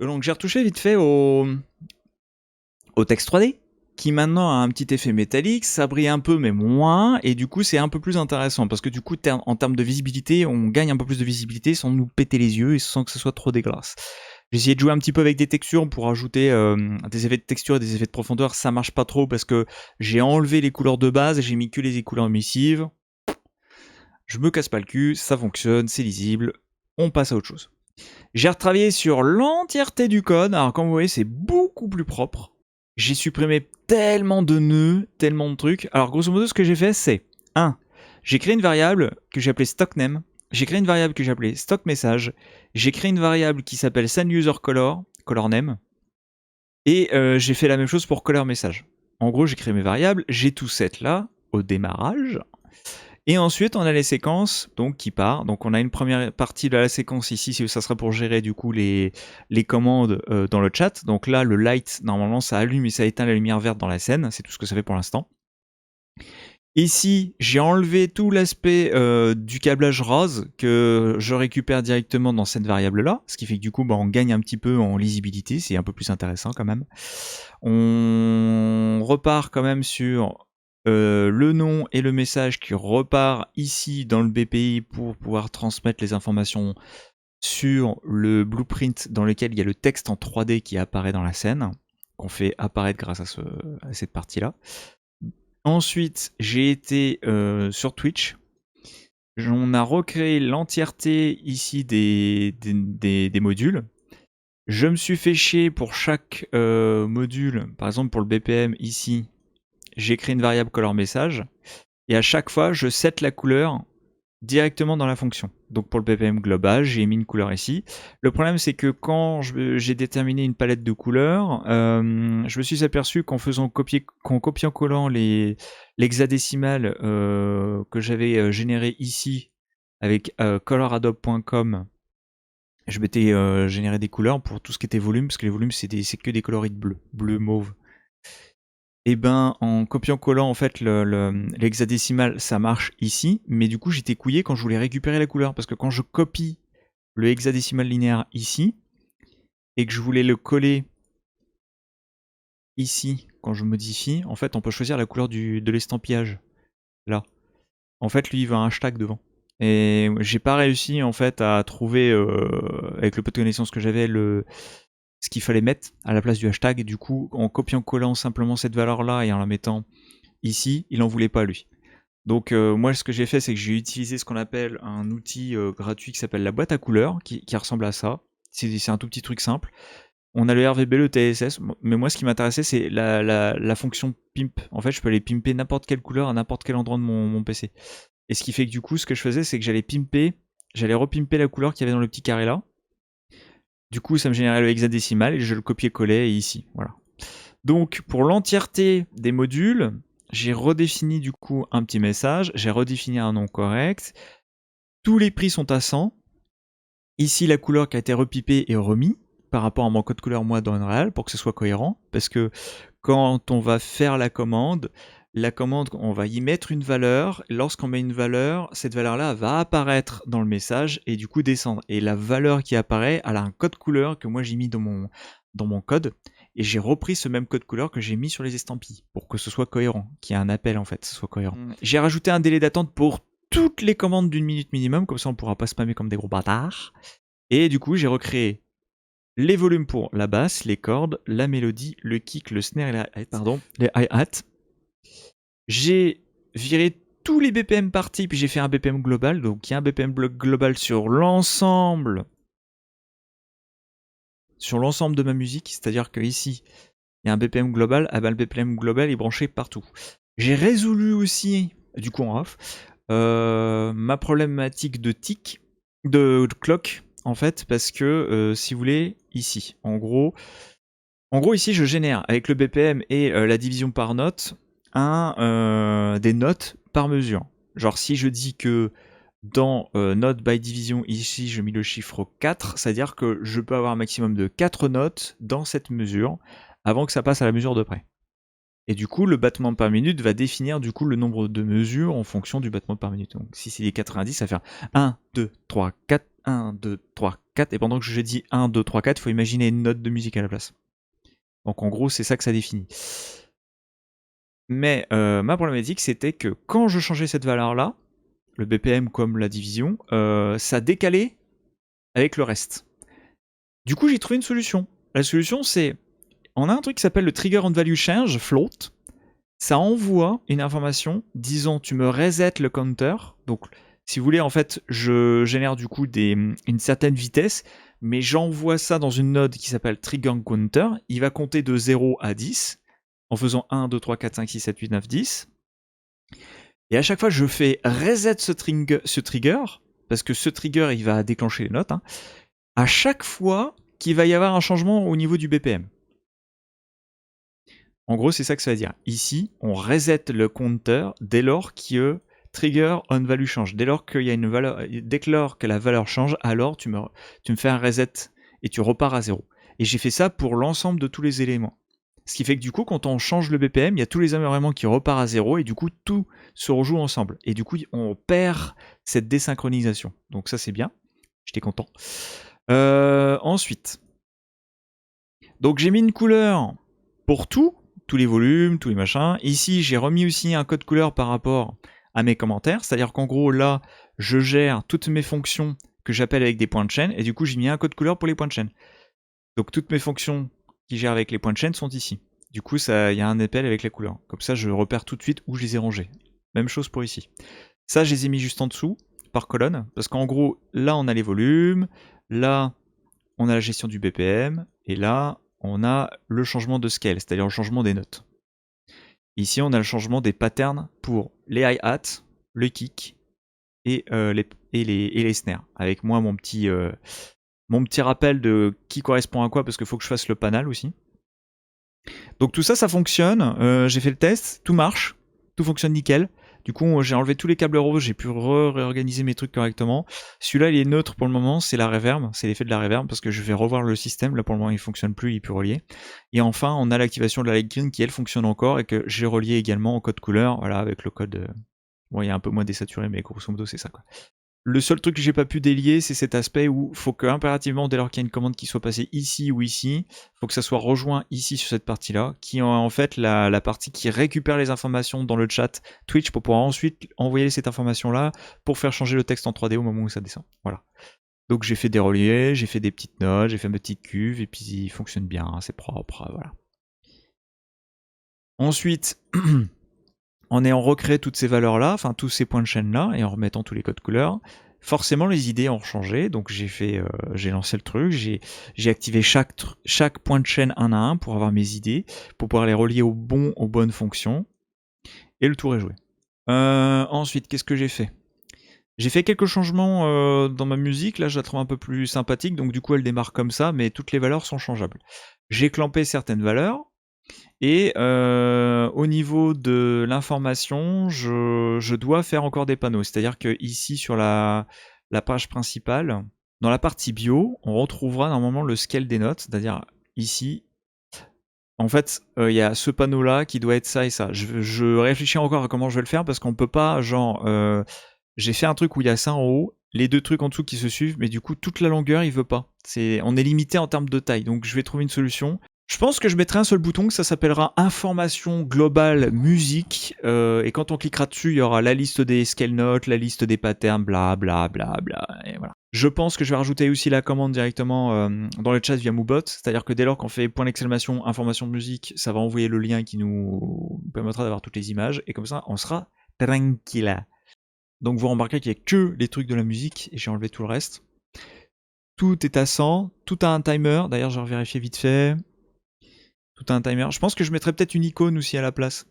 Donc j'ai retouché vite fait au texte 3D, qui maintenant a un petit effet métallique, ça brille un peu mais moins, et du coup c'est un peu plus intéressant, parce que du coup en termes de visibilité, on gagne un peu plus de visibilité sans nous péter les yeux et sans que ce soit trop dégueulasse. J'ai essayé de jouer un petit peu avec des textures pour ajouter des effets de texture et des effets de profondeur, ça marche pas trop parce que j'ai enlevé les couleurs de base, j'ai mis que les couleurs émissives. Je me casse pas le cul, ça fonctionne, c'est lisible, on passe à autre chose. J'ai retravaillé sur l'entièreté du code, alors comme vous voyez c'est beaucoup plus propre. J'ai supprimé tellement de nœuds, tellement de trucs. Alors grosso modo ce que j'ai fait c'est 1. J'ai créé une variable que j'ai appelée stockName. J'ai créé une variable que j'ai appelée stockMessage. J'ai créé une variable qui s'appelle sendUserColor, colorName. Et j'ai fait la même chose pour colorMessage. En gros j'ai créé mes variables, j'ai tout set là, au démarrage. Et ensuite, on a les séquences donc, qui partent. Donc, on a une première partie de la séquence ici, ça sera pour gérer du coup les commandes dans le chat. Donc là, le light, normalement, ça allume et ça éteint la lumière verte dans la scène. C'est tout ce que ça fait pour l'instant. Ici, j'ai enlevé tout l'aspect du câblage rose que je récupère directement dans cette variable-là, ce qui fait que du coup, on gagne un petit peu en lisibilité, c'est un peu plus intéressant quand même. On repart quand même sur le nom et le message qui repart ici dans le BPI pour pouvoir transmettre les informations sur le blueprint dans lequel il y a le texte en 3D qui apparaît dans la scène, qu'on fait apparaître grâce à cette partie-là. Ensuite, j'ai été sur Twitch. On a recréé l'entièreté ici des modules. Je me suis fait chier pour chaque module. Par exemple, pour le BPM ici, j'ai créé une variable color message. Et à chaque fois, je set la couleur directement dans la fonction. Donc pour le BPM global, j'ai mis une couleur ici. Le problème, c'est que quand j'ai déterminé une palette de couleurs, je me suis aperçu qu'en copiant-collant l'hexadécimal que j'avais généré ici avec coloradobe.com, je m'étais généré des couleurs pour tout ce qui était volume, parce que les volumes, c'est que des colorides bleus, bleu, mauve. Et ben, en copiant-collant en fait l'hexadécimal, ça marche ici, mais du coup j'étais couillé quand je voulais récupérer la couleur, parce que quand je copie le hexadécimal linéaire ici, et que je voulais le coller ici, quand je modifie, en fait on peut choisir la couleur de l'estampillage, là. En fait lui il veut un hashtag devant. Et j'ai pas réussi en fait à trouver, avec le peu de connaissances que j'avais, ce qu'il fallait mettre à la place du hashtag, et du coup en copiant-collant simplement cette valeur-là et en la mettant ici, il en voulait pas lui. Donc moi ce que j'ai fait, c'est que j'ai utilisé ce qu'on appelle un outil gratuit qui s'appelle la boîte à couleurs, qui ressemble à ça. C'est un tout petit truc simple. On a le RVB, le TSS, mais moi ce qui m'intéressait c'est la fonction pimp. En fait je peux aller pimper n'importe quelle couleur à n'importe quel endroit de mon PC. Et ce qui fait que du coup ce que je faisais c'est que j'allais repimper la couleur qu'il y avait dans le petit carré là. Du coup ça me générait le hexadécimal et je le copiais-collais ici. Voilà. Donc pour l'entièreté des modules, j'ai redéfini du coup un petit message, j'ai redéfini un nom correct. Tous les prix sont à 100. Ici, la couleur qui a été repipée est remis par rapport à mon code couleur moi dans Unreal pour que ce soit cohérent. Parce que quand on va faire la commande, on va y mettre une valeur. Lorsqu'on met une valeur, cette valeur-là va apparaître dans le message et du coup descendre. Et la valeur qui apparaît, elle a un code couleur que moi j'ai mis dans mon code. Et j'ai repris ce même code couleur que j'ai mis sur les estampilles pour que ce soit cohérent, qu'il y ait un appel en fait, ce soit cohérent. J'ai rajouté un délai d'attente pour toutes les commandes d'1 minute minimum, comme ça on pourra pas spammer comme des gros bâtards. Et du coup j'ai recréé les volumes pour la basse, les cordes, la mélodie, le kick, le snare et les hi-hats. J'ai viré tous les BPM parties, puis j'ai fait un BPM global, donc il y a un BPM bloc global sur l'ensemble de ma musique, c'est-à-dire que ici il y a un BPM global, le BPM global est branché partout. J'ai résolu aussi, du coup en off, ma problématique de tic, de clock, en fait, parce que si vous voulez, ici, en gros ici je génère avec le BPM et la division par note des notes par mesure. Genre si je dis que dans note by division, ici je mets le chiffre 4, c'est-à-dire que je peux avoir un maximum de 4 notes dans cette mesure avant que ça passe à la mesure de près. Et du coup, le battement par minute va définir du coup le nombre de mesures en fonction du battement par minute. Donc si c'est des 90, ça va faire 1, 2, 3, 4, 1, 2, 3, 4, et pendant que je dis 1, 2, 3, 4, il faut imaginer une note de musique à la place. Donc en gros, c'est ça que ça définit. Mais ma problématique, c'était que quand je changeais cette valeur-là, le BPM comme la division, ça décalait avec le reste. Du coup, j'ai trouvé une solution. La solution, c'est, on a un truc qui s'appelle le Trigger on Value Change, float. Ça envoie une information, disons, tu me resets le counter. Donc, si vous voulez, en fait, je génère du coup une certaine vitesse, mais j'envoie ça dans une node qui s'appelle Trigger Counter. Il va compter de 0 à 10, en faisant 1, 2, 3, 4, 5, 6, 7, 8, 9, 10. Et à chaque fois, je fais reset ce trigger, parce que ce trigger, il va déclencher les notes, hein, à chaque fois qu'il va y avoir un changement au niveau du BPM. En gros, c'est ça que ça veut dire. Ici, on reset le compteur dès lors que trigger on value change. Dès lors qu'il y a une valeur, dès que la valeur change, alors tu me fais un reset et tu repars à 0. Et j'ai fait ça pour l'ensemble de tous les éléments. Ce qui fait que du coup, quand on change le BPM, il y a tous les éléments qui repartent à 0 et du coup, tout se rejoue ensemble. Et du coup, on perd cette désynchronisation. Donc ça, c'est bien. J'étais content. Ensuite, donc j'ai mis une couleur pour tous les volumes, tous les machins. Ici, j'ai remis aussi un code couleur par rapport à mes commentaires. C'est-à-dire qu'en gros, là, je gère toutes mes fonctions que j'appelle avec des points de chaîne. Et du coup, j'ai mis un code couleur pour les points de chaîne. Donc toutes mes fonctions qui gèrent avec les points de chaîne sont ici. Du coup, il y a un appel avec les couleurs. Comme ça, je repère tout de suite où je les ai rangés. Même chose pour ici. Ça, je les ai mis juste en dessous, par colonne. Parce qu'en gros, là, on a les volumes. Là, on a la gestion du BPM. Et là, on a le changement de scale, c'est-à-dire le changement des notes. Ici, on a le changement des patterns pour les hi-hats, le kick et les snares. Avec moi, mon petit rappel de qui correspond à quoi, parce qu'il faut que je fasse le panel aussi. Donc tout ça, ça fonctionne. J'ai fait le test, tout marche, tout fonctionne nickel. Du coup, j'ai enlevé tous les câbles roses, j'ai pu réorganiser mes trucs correctement. Celui-là, il est neutre pour le moment, c'est la reverb, c'est l'effet de la reverb, parce que je vais revoir le système. Là, pour le moment, il fonctionne plus, il est plus relié. Et enfin, on a l'activation de la light green qui, elle, fonctionne encore et que j'ai relié également au code couleur, voilà, avec le code. Bon, il y a un peu moins désaturé, mais grosso modo, c'est ça, quoi. Le seul truc que j'ai pas pu délier, c'est cet aspect où il faut que impérativement, dès lors qu'il y a une commande qui soit passée ici ou ici, il faut que ça soit rejoint ici sur cette partie-là, qui est en fait la partie qui récupère les informations dans le chat Twitch pour pouvoir ensuite envoyer cette information-là pour faire changer le texte en 3D au moment où ça descend. Voilà. Donc j'ai fait des reliés, j'ai fait des petites notes, j'ai fait ma petite cuve, et puis il fonctionne bien, hein, c'est propre, voilà. Ensuite, en ayant recréé toutes ces valeurs-là, enfin tous ces points de chaîne-là, et en remettant tous les codes couleurs, forcément les idées ont changé, donc j'ai lancé le truc, j'ai activé chaque point de chaîne un à un pour avoir mes idées, pour pouvoir les relier aux bonnes fonctions, et le tour est joué. Ensuite, qu'est-ce que j'ai fait ? J'ai fait quelques changements dans ma musique, là je la trouve un peu plus sympathique, donc du coup elle démarre comme ça, mais toutes les valeurs sont changeables. J'ai clampé certaines valeurs, et au niveau de l'information, je dois faire encore des panneaux. C'est-à-dire que ici sur la page principale, dans la partie bio, on retrouvera normalement le scale des notes. C'est-à-dire ici, en fait, il y a ce panneau-là qui doit être ça et ça. Je réfléchis encore à comment je vais le faire parce qu'on peut pas, genre, j'ai fait un truc où il y a ça en haut, les deux trucs en dessous qui se suivent, mais du coup toute la longueur il veut pas. On est limité en termes de taille, donc je vais trouver une solution. Je pense que je mettrai un seul bouton, que ça s'appellera Information globale musique, et quand on cliquera dessus, il y aura la liste des scale notes, la liste des patterns, bla bla bla bla, et voilà. Je pense que je vais rajouter aussi la commande directement dans le chat via Moobot, c'est-à-dire que dès lors qu'on fait point d'exclamation information musique, ça va envoyer le lien qui nous permettra d'avoir toutes les images, et comme ça, on sera tranquille. Donc vous remarquerez qu'il n'y a que les trucs de la musique, et j'ai enlevé tout le reste. Tout est à 100, tout a un timer, d'ailleurs je vais vérifier vite fait. Tout a un timer. Je pense que je mettrais peut-être une icône aussi à la place.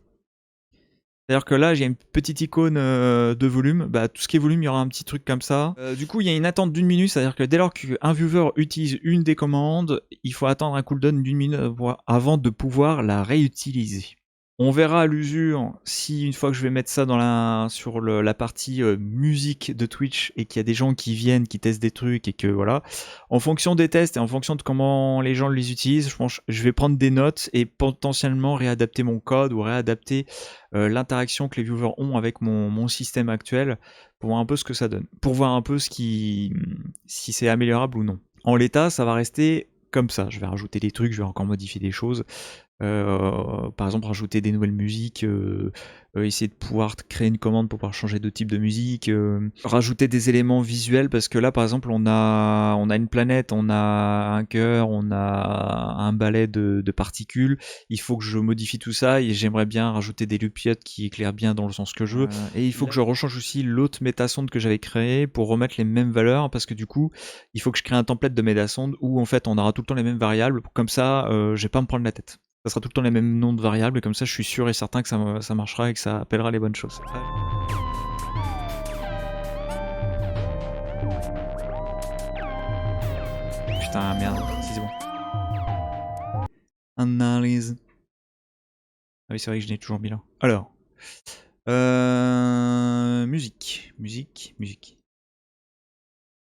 C'est-à-dire que là, j'ai une petite icône de volume. Bah, tout ce qui est volume, il y aura un petit truc comme ça. Du coup, il y a une attente d'1 minute. C'est-à-dire que dès lors qu'un viewer utilise une des commandes, il faut attendre un cooldown d'1 minute avant de pouvoir la réutiliser. On verra à l'usure si une fois que je vais mettre ça dans sur la partie musique de Twitch et qu'il y a des gens qui viennent, qui testent des trucs et que voilà, en fonction des tests et en fonction de comment les gens les utilisent, je pense je vais prendre des notes et potentiellement réadapter mon code ou réadapter l'interaction que les viewers ont avec mon système actuel pour voir un peu ce que ça donne, pour voir un peu si c'est améliorable ou non. En l'état, ça va rester comme ça. Je vais rajouter des trucs, je vais encore modifier des choses. Par exemple rajouter des nouvelles musiques, essayer de pouvoir créer une commande pour pouvoir changer de type de musique, rajouter des éléments visuels parce que là par exemple on a une planète, on a un cœur, on a un balai de particules, il faut que je modifie tout ça et j'aimerais bien rajouter des lupiotes qui éclairent bien dans le sens que je veux, et il faut que je rechange aussi l'autre métasonde que j'avais créé pour remettre les mêmes valeurs parce que du coup il faut que je crée un template de métasonde où en fait on aura tout le temps les mêmes variables, comme ça je vais pas me prendre la tête. Ça sera tout le temps les mêmes noms de variables et comme ça je suis sûr et certain que ça marchera et que ça appellera les bonnes choses. Putain merde, si c'est bon. Analyse. Ah oui c'est vrai que je n'ai toujours mis là. Alors. Musique.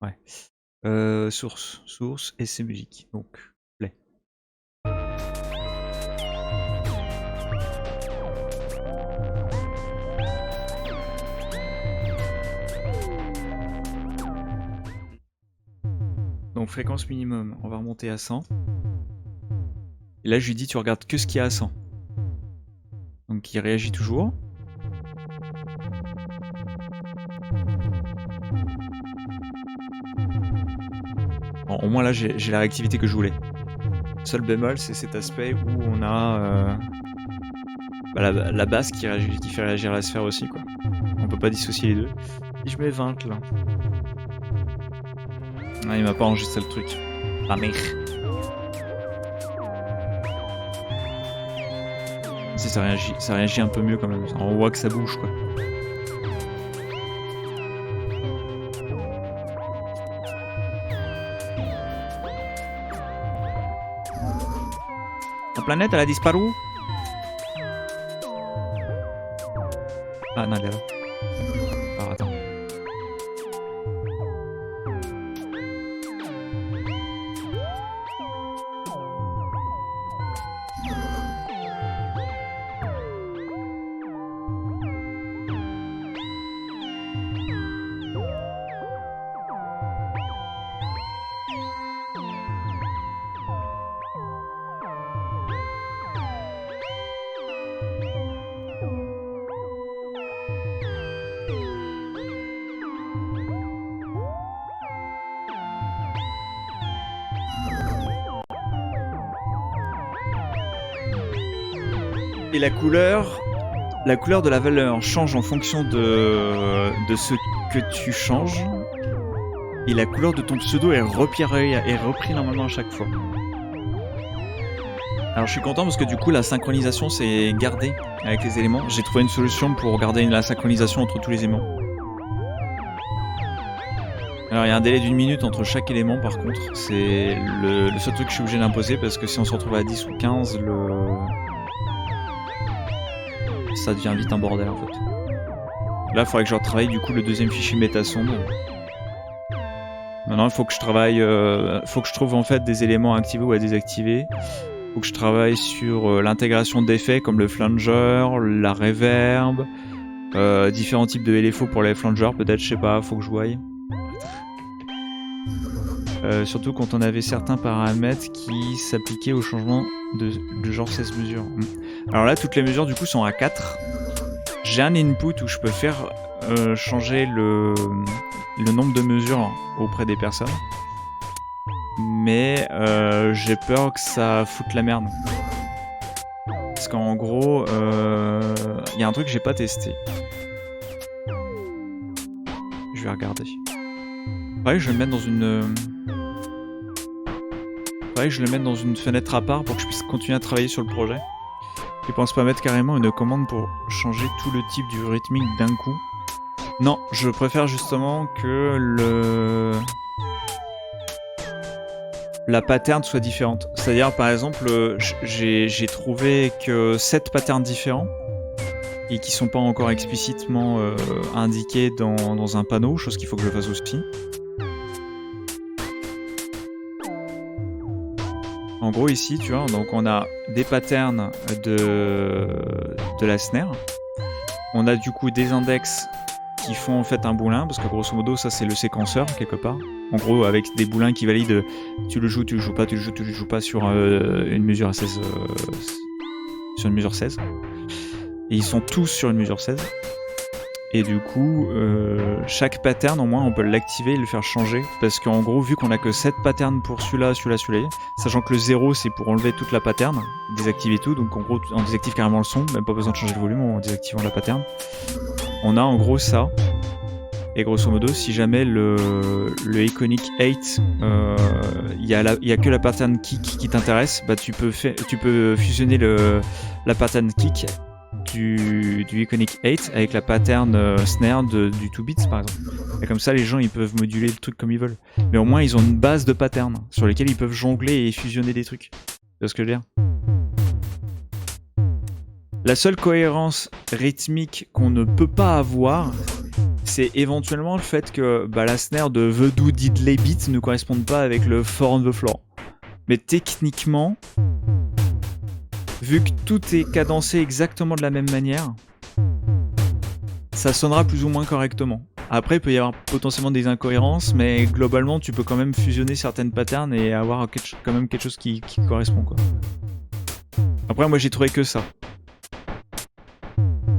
Ouais. Source et c'est musique. Donc. Donc fréquence minimum, on va remonter à 100. Et là je lui dis tu regardes que ce qu'il y a à 100. Donc il réagit toujours. Bon, au moins là j'ai la réactivité que je voulais. Seul bémol c'est cet aspect où on a la basse qui fait réagir la sphère aussi quoi. On peut pas dissocier les deux. Et je mets 20 là. Ah, il m'a pas enregistré le truc. Ah merde. Si ça réagit un peu mieux quand même. On voit que ça bouge quoi. La planète elle a disparu. Ah non elle est là. Alors attends. Et la couleur de la valeur change en fonction de ce que tu changes. Et la couleur de ton pseudo est repris normalement à chaque fois. Alors je suis content parce que du coup la synchronisation s'est gardée avec les éléments. J'ai trouvé une solution pour garder la synchronisation entre tous les éléments. Alors il y a un délai d'1 minute entre chaque élément par contre. C'est le seul truc que je suis obligé d'imposer parce que si on se retrouve à 10 ou 15, ça devient vite un bordel en fait. Là il faudrait que je retravaille du coup le deuxième fichier métasonde. Maintenant il faut que je travaille, faut que je trouve en fait des éléments à activer ou à désactiver. Faut que je travaille sur l'intégration d'effets comme le flanger, la reverb, différents types de LFO pour les flangers peut-être, je sais pas, faut que je voie. Surtout quand on avait certains paramètres qui s'appliquaient au changement de genre 16 mesures. Alors là toutes les mesures du coup sont à 4. J'ai un input où je peux faire changer le nombre de mesures auprès des personnes. Mais j'ai peur que ça foute la merde. Parce qu'en gros, y a un truc que j'ai pas testé. Je vais regarder. Pareil, je vais le mettre dans une... Pareil, je vais le mettre dans une fenêtre à part pour que je puisse continuer à travailler sur le projet. Je pense pas mettre carrément une commande pour changer tout le type du rythmique d'un coup. Non, je préfère justement que la pattern soit différente. C'est-à-dire, par exemple, j'ai trouvé que 7 patterns différents et qui sont pas encore explicitement indiqués dans un panneau, chose qu'il faut que je fasse aussi. En gros ici, tu vois, donc on a des patterns de la snare. On a du coup des index qui font en fait un boulin, parce que grosso modo ça c'est le séquenceur quelque part. En gros avec des boulins qui valident tu le joues pas, tu le joues pas sur une mesure à 16 sur une mesure 16. Et ils sont tous sur une mesure 16. Et du coup, chaque pattern, au moins, on peut l'activer et le faire changer. Parce qu'en gros, vu qu'on a que 7 patterns pour celui-là, sachant que le 0, c'est pour enlever toute la pattern, désactiver tout. Donc en gros, on désactive carrément le son, même pas besoin de changer le volume en désactivant la pattern. On a en gros ça. Et grosso modo, si jamais le Iconic 8, il y a que la pattern kick qui t'intéresse, bah tu peux fusionner la pattern kick du Iconic 8 avec la pattern snare du 2 bits par exemple. Et comme ça les gens ils peuvent moduler le truc comme ils veulent. Mais au moins ils ont une base de patterns sur lesquels ils peuvent jongler et fusionner des trucs. Tu vois ce que je veux dire? La seule cohérence rythmique qu'on ne peut pas avoir, c'est éventuellement le fait que la snare de The Do Diddley Beat ne corresponde pas avec le 4 on the Floor. Mais techniquement, vu que tout est cadencé exactement de la même manière, ça sonnera plus ou moins correctement. Après, il peut y avoir potentiellement des incohérences, mais globalement, tu peux quand même fusionner certaines patterns et avoir quand même quelque chose qui correspond, quoi. Après, moi, j'ai trouvé que ça.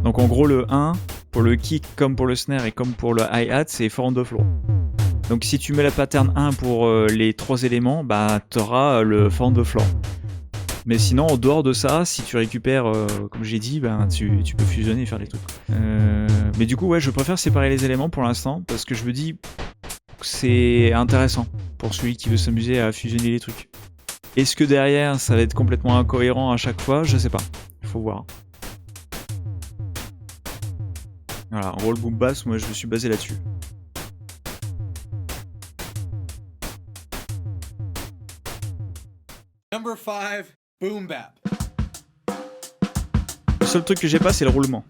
Donc, en gros, le 1, pour le kick, comme pour le snare et comme pour le hi-hat, c'est 4 on the floor. Donc, si tu mets la pattern 1 pour les 3 éléments, t'auras le 4 on the floor. Mais sinon, en dehors de ça, si tu récupères, comme j'ai dit, tu peux fusionner et faire des trucs. Mais du coup, ouais, je préfère séparer les éléments pour l'instant, parce que je me dis que c'est intéressant pour celui qui veut s'amuser à fusionner les trucs. Est-ce que derrière, ça va être complètement incohérent à chaque fois? Je sais pas. Il faut voir. Voilà, en gros, le boom bass, moi, je me suis basé là-dessus. Number 5, boom bap. Le seul truc que j'ai pas, c'est le roulement.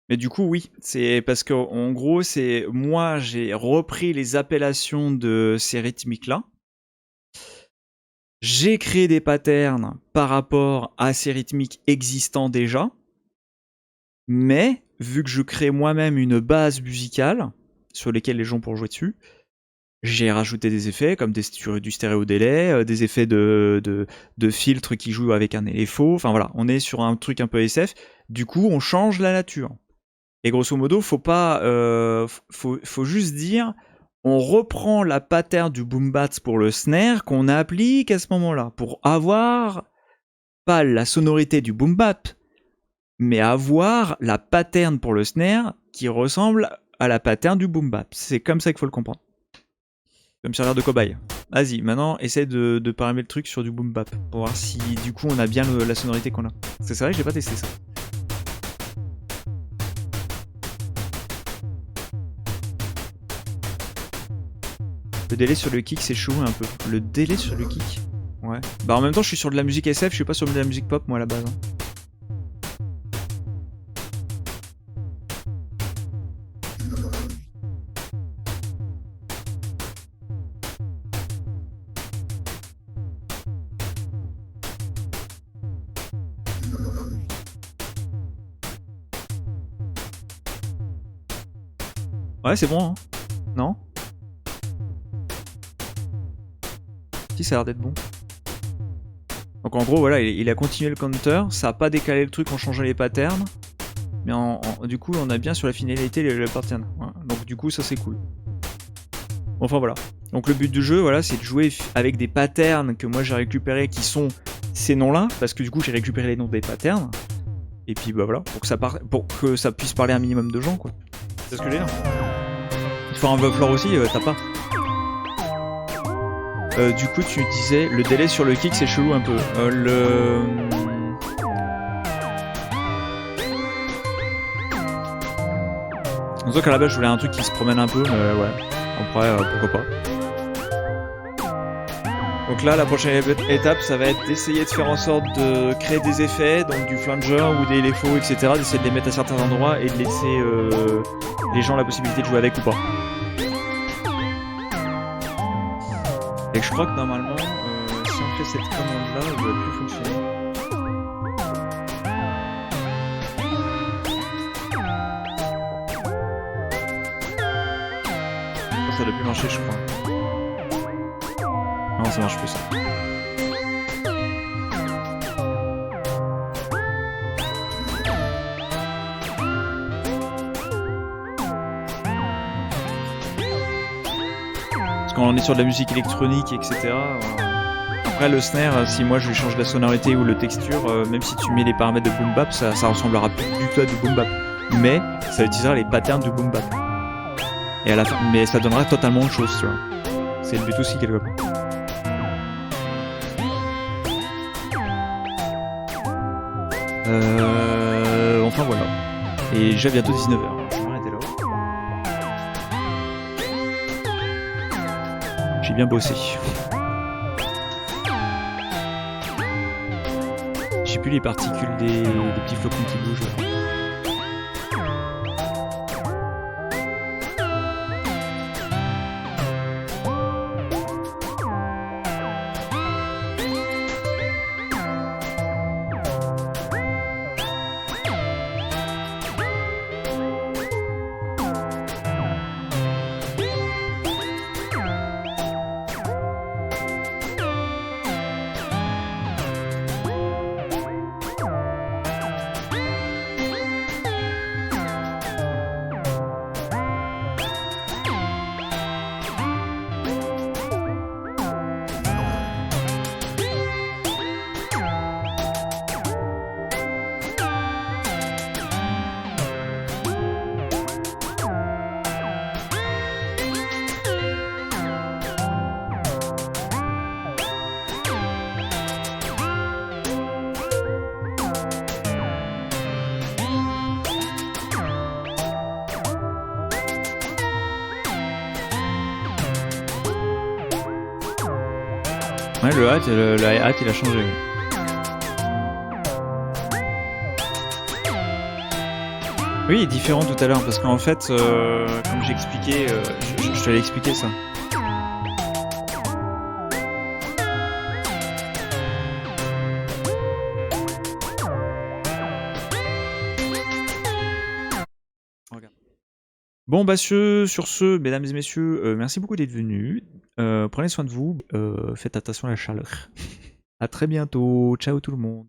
Mais du coup, oui, c'est parce que en gros, c'est moi, j'ai repris les appellations de ces rythmiques-là. J'ai créé des patterns par rapport à ces rythmiques existants déjà. Mais, vu que je crée moi-même une base musicale sur lesquelles les gens pourront jouer dessus, j'ai rajouté des effets comme du stéréo délai, des effets de filtres qui jouent avec un LFO. Enfin voilà, on est sur un truc un peu SF. Du coup, on change la nature. Et grosso modo, faut juste dire, on reprend la pattern du boom bap pour le snare qu'on applique à ce moment-là, pour avoir pas la sonorité du boom bap, mais avoir la pattern pour le snare qui ressemble à la pattern du boom bap. C'est comme ça qu'il faut le comprendre. Je vais me servir de cobaye. Vas-y, maintenant, essaie de paramétrer le truc sur du boom bap, pour voir si du coup on a bien la sonorité qu'on a. C'est vrai que j'ai pas testé ça. Le délai sur le kick, c'est chaud un peu. Le délai sur le kick? Ouais. En même temps, je suis sur de la musique SF, je suis pas sur de la musique pop, moi, à la base. Ouais, c'est bon, hein? Non? Si, ça a l'air d'être bon. Donc en gros, voilà, il a continué le counter, ça a pas décalé le truc en changeant les patterns, mais du coup, on a bien sur la finalité le pattern. Voilà. Donc du coup, ça c'est cool. Enfin voilà. Donc le but du jeu, voilà, c'est de jouer avec des patterns que moi j'ai récupérés qui sont ces noms-là, parce que du coup j'ai récupéré les noms des patterns. Et puis voilà, pour que ça puisse parler un minimum de gens, quoi. C'est ce que j'ai dit. Il faut un buffler aussi, t'as pas. Du coup, tu disais, le délai sur le kick, c'est chelou un peu. Donc à la base, je voulais un truc qui se promène un peu, mais ouais. Après, pourquoi pas. Donc là, la prochaine étape, ça va être d'essayer de faire en sorte de créer des effets, donc du flanger ou des LFO, etc. D'essayer de les mettre à certains endroits et de laisser les gens la possibilité de jouer avec ou pas. Et je crois que normalement, si on fait cette commande-là, elle devrait plus fonctionner. Ça doit plus marcher, je crois. Non, ça marche plus ça. Parce quand on est sur de la musique électronique, etc. Après le snare, si moi je lui change la sonorité ou le texture, même si tu mets les paramètres de boom bap, ça ressemblera plus du tout à du boom bap. Mais ça utilisera les patterns du boom bap. Et à la fin, mais ça donnera totalement autre chose, tu vois. C'est le but aussi quelque part. Enfin voilà. Et déjà bientôt 19h. Je vais m'arrêter là. J'ai bien bossé. J'ai plus les particules des petits flocons qui bougent là. Ouais, le hat il a changé. Oui, il est différent tout à l'heure parce qu'en fait, comme j'ai expliqué, je te l'ai expliqué ça. Bon bah sur ce, mesdames et messieurs, merci beaucoup d'être venus. Prenez soin de vous, faites attention à la chaleur. À très bientôt, ciao tout le monde.